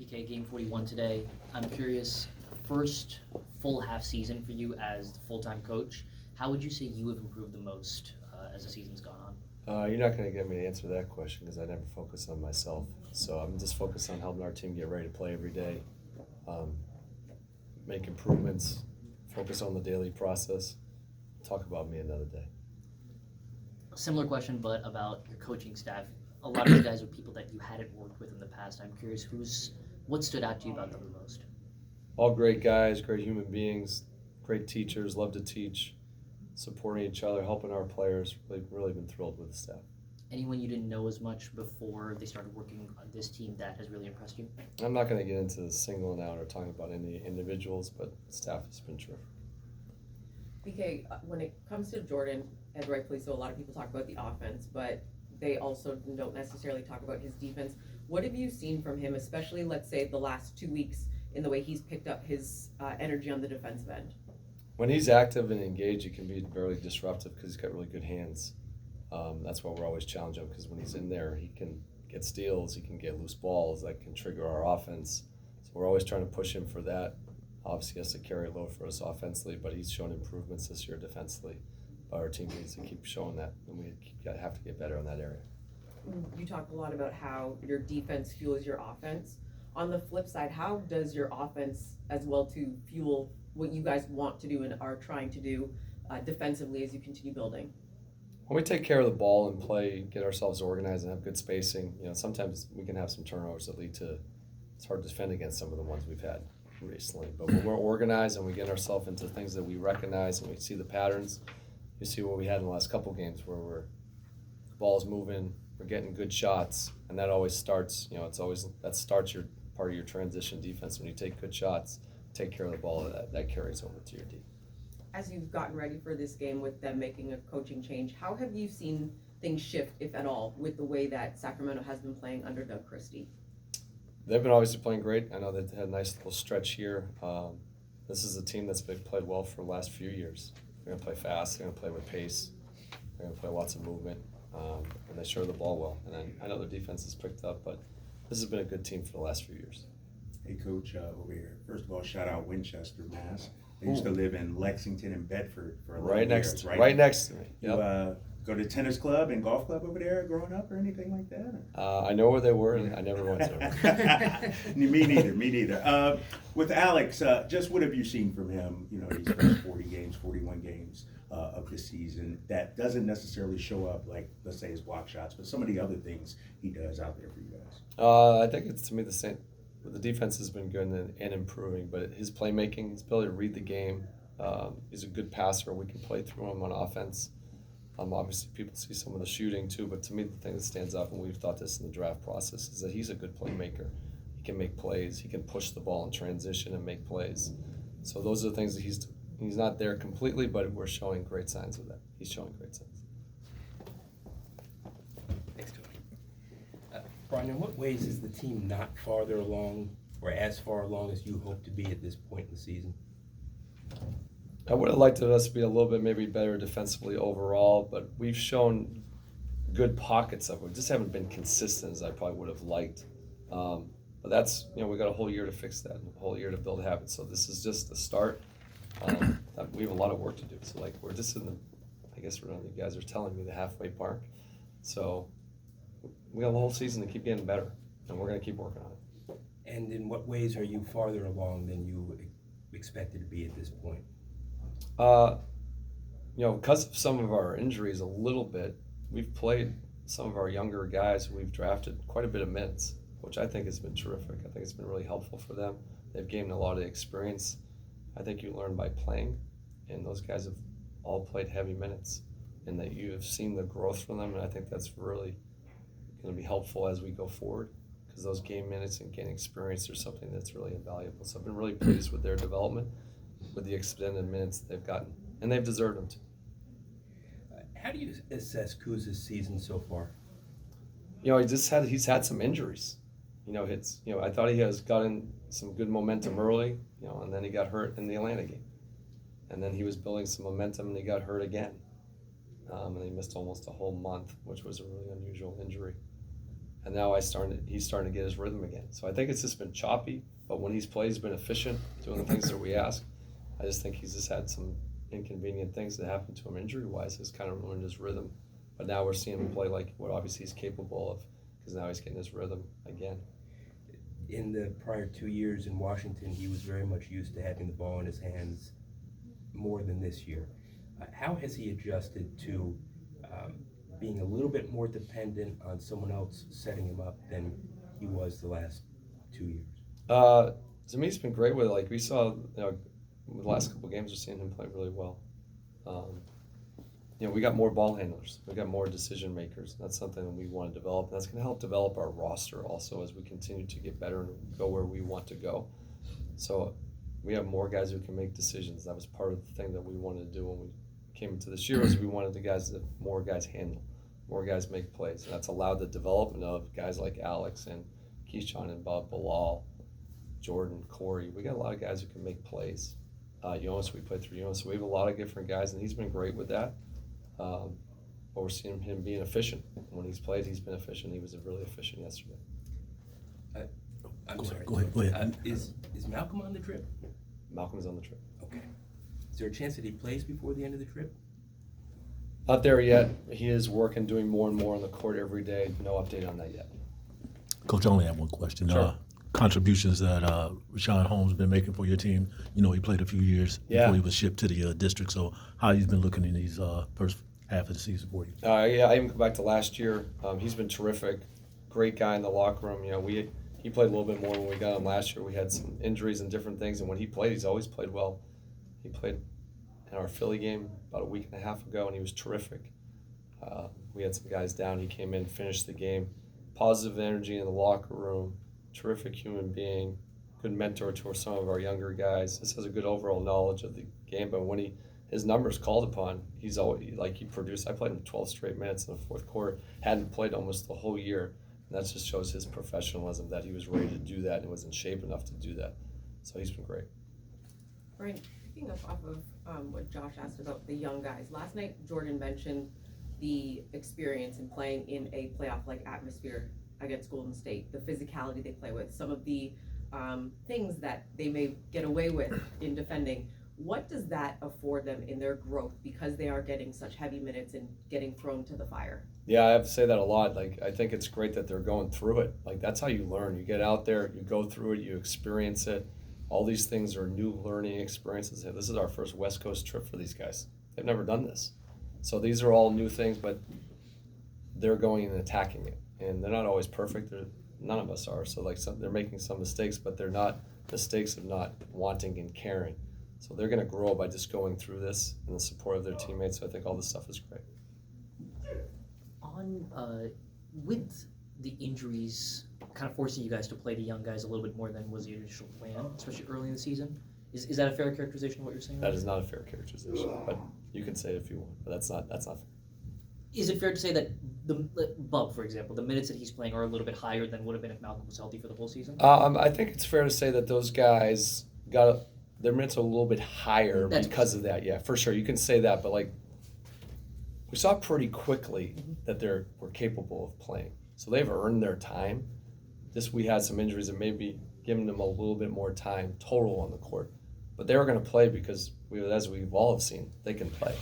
PK, game 41 today. I'm curious, first full half season for you as the full-time coach, how would you say you have improved the most as the season's gone on? You're not going to get me to answer that question because I never focus on myself. So I'm just focused on helping our team get ready to play every day, make improvements, focus on the daily process. Talk about me another day. A similar question, but about your coaching staff. A lot of you guys are people that you hadn't worked with in the past. I'm curious, what stood out to you about them the most? All great guys, great human beings, great teachers, love to teach, supporting each other, helping our players. Really been thrilled with the staff. Anyone you didn't know as much before they started working on this team that has really impressed you? I'm not going to get into singling out or talking about any individuals, but staff has been terrific. BK, when it comes to Jordan, and rightfully so, a lot of people talk about the offense, but they also don't necessarily talk about his defense. What have you seen from him, especially, let's say, the last 2 weeks in the way he's picked up his energy on the defensive end? When he's active and engaged, he can be very disruptive because he's got really good hands. That's why we're always challenging him, because when he's in there, he can get steals, he can get loose balls that can trigger our offense. So we're always trying to push him for that. Obviously, he has to carry a load for us offensively, but he's shown improvements this year defensively. But our team needs to keep showing that, and we have to get better in that area. You talk a lot about how your defense fuels your offense. On the flip side, how does your offense as well to fuel what you guys want to do and are trying to do defensively as you continue building? When we take care of the ball and play, get ourselves organized and have good spacing, sometimes we can have some turnovers that lead to, it's hard to defend against some of the ones we've had recently. But when we're organized and we get ourselves into things that we recognize and we see the patterns, you see what we had in the last couple games where the ball's moving, we're getting good shots, and that always starts, that starts your part of your transition defense. When you take good shots, take care of the ball, that carries over to your D. As you've gotten ready for this game with them making a coaching change, how have you seen things shift, if at all, with the way that Sacramento has been playing under Doug Christie? They've been obviously playing great. I know they've had a nice little stretch here. This is a team that's been played well for the last few years. They're going to play fast. They're going to play with pace. They're going to play lots of movement, and they share the ball well. And I know their defense has picked up, but this has been a good team for the last few years. Hey, Coach, over here. First of all, shout out Winchester, Mass. I used to live in Lexington and Bedford for a lot of years. Right next to me. Yep. You go to tennis club and golf club over there growing up or anything like that? I know where they were, and I never went to them. Me neither. With Alex, just what have you seen from him, these first 41 games of the season that doesn't necessarily show up like, let's say, his block shots, but some of the other things he does out there for you guys? I think it's, to me, the same. The defense has been good and improving, but his playmaking, his ability to read the game, he's a good passer. We can play through him on offense. Obviously, people see some of the shooting too, but to me, the thing that stands out, and we've thought this in the draft process, is that he's a good playmaker. He can make plays. He can push the ball in transition and make plays. So those are the things that he's not there completely, but we're showing great signs of that. He's showing great signs. Thanks, Coach. Brian, in what ways is the team not farther along or as far along as you hope to be at this point in the season? I would have liked us to be a little bit maybe better defensively overall, but we've shown good pockets of it. We just haven't been consistent as I probably would have liked. But that's, we got a whole year to fix that, and a whole year to build habits. So this is just the start. We have a lot of work to do. So we're just in you guys are telling me the halfway mark. So we have a whole season to keep getting better, and we're going to keep working on it. And in what ways are you farther along than you expected to be at this point? Because of some of our injuries a little bit, we've played some of our younger guys who we've drafted quite a bit of minutes, which I think has been terrific. I think it's been really helpful for them. They've gained a lot of experience. I think you learn by playing, and those guys have all played heavy minutes, and that you have seen the growth from them, and I think that's really going to be helpful as we go forward, because those game minutes and gaining experience are something that's really invaluable. So I've been really pleased with their development, with the extended minutes they've gotten, and they've deserved them too. How do you assess Kuz's season so far? He's had some injuries. I thought he has gotten some good momentum early, and then he got hurt in the Atlanta game. And then he was building some momentum and he got hurt again. And he missed almost a whole month, which was a really unusual injury. and now he's starting to get his rhythm again. So I think it's just been choppy, but when he's played, he's been efficient, doing the things that we ask. I just think he's just had some inconvenient things that happened to him injury-wise. It's kind of ruined his rhythm. But now we're seeing him play like what obviously he's capable of, because now he's getting his rhythm again. In the prior 2 years in Washington, he was very much used to having the ball in his hands more than this year. How has he adjusted to being a little bit more dependent on someone else setting him up than he was the last 2 years? To me, he's been great with it. Like we saw, the last couple of games, we're seeing him play really well. We got more ball handlers. We got more decision makers. That's something that we want to develop. And that's going to help develop our roster also as we continue to get better and go where we want to go. So we have more guys who can make decisions. That was part of the thing that we wanted to do when we came into this year, is we wanted more guys handle, more guys make plays. And that's allowed the development of guys like Alex and Keyshawn and Bob Bilal, Jordan, Corey. We got a lot of guys who can make plays. Jonas, we played through Jonas. So we have a lot of different guys, and he's been great with that. But we're seeing him being efficient. When he's played, he's been efficient. He was really efficient yesterday. I'm sorry. Go ahead. Is Malcolm on the trip? Malcolm's on the trip. Okay. Is there a chance that he plays before the end of the trip? Not there yet. He is working, doing more and more on the court every day. No update on that yet. Coach, I only have one question. Sure. Contributions that Rashawn Holmes been making for your team. He played a few years before he was shipped to the district. So how he's been looking in these first half of the season for you? I even go back to last year. He's been terrific. Great guy in the locker room. He played a little bit more when we got him last year. We had some injuries and different things, and when he played, he's always played well. He played in our Philly game about a week and a half ago, and he was terrific. We had some guys down. He came in, finished the game. Positive energy in the locker room. Terrific human being. Good mentor to some of our younger guys. This has a good overall knowledge of the game, but when his numbers called upon, he's always he produced. I played him 12 straight minutes in the fourth quarter. Hadn't played almost the whole year. And that just shows his professionalism, that he was ready to do that and was in shape enough to do that. So he's been great. Brian, picking up off of what Josh asked about the young guys, last night Jordan mentioned the experience in playing in a playoff-like atmosphere against Golden State, the physicality they play with, some of the things that they may get away with in defending. What does that afford them in their growth, because they are getting such heavy minutes and getting thrown to the fire? Yeah, I have to say that a lot. I think it's great that they're going through it. That's how you learn. You get out there, you go through it, you experience it. All these things are new learning experiences. This is our first West Coast trip for these guys. They've never done this. So these are all new things, but they're going and attacking it. And they're not always perfect. None of us are. So they're making some mistakes, but they're not mistakes of not wanting and caring. So they're going to grow by just going through this and the support of their teammates. So I think all this stuff is great. With the injuries kind of forcing you guys to play the young guys a little bit more than was the initial plan, especially early in the season, is that a fair characterization of what you're saying? That is not a fair characterization, but you can say it if you want, but that's not fair. Is it fair to say that Bub, for example, the minutes that he's playing are a little bit higher than would have been if Malcolm was healthy for the whole season? I think it's fair to say that those guys got their minutes are a little bit higher because of that. Yeah, for sure. You can say that, but we saw pretty quickly that we're capable of playing. So they've earned their time. We had some injuries that maybe giving them a little bit more time total on the court. But they were going to play because, as we've all have seen, they can play.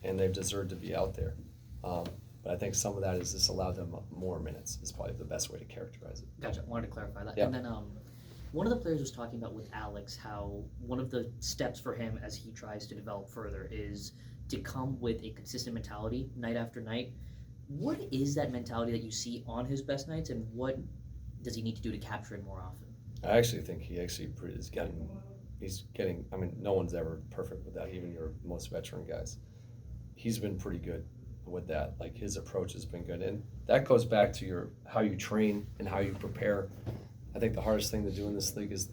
And they've deserved to be out there. But I think some of that is just allowed them more minutes is probably the best way to characterize it. Gotcha. Wanted to clarify that. Yeah. And then one of the players was talking about with Alex how one of the steps for him as he tries to develop further is to come with a consistent mentality night after night. What is that mentality that you see on his best nights, and what does he need to do to capture it more often? I actually think he's getting, no one's ever perfect with that, even your most veteran guys. He's been pretty good with that. His approach has been good. And that goes back to how you train and how you prepare. I think the hardest thing to do in this league is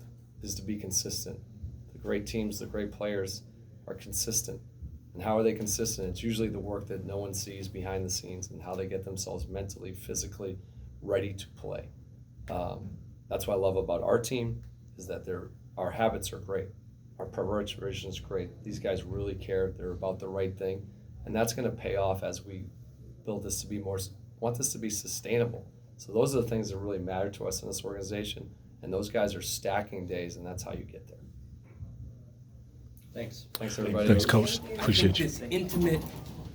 to be consistent. The great teams, the great players are consistent. And how are they consistent? It's usually the work that no one sees behind the scenes and how they get themselves mentally, physically ready to play. That's what I love about our team, is that our habits are great. Our preparation is great. These guys really care. They're about the right thing. And that's going to pay off as we build this to be want this to be sustainable. So those are the things that really matter to us in this organization. And those guys are stacking days, and that's how you get there. Thanks. Thanks, everybody. Thanks, Coach. I think Appreciate you. this intimate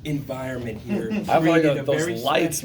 environment here I like created a those very lights, special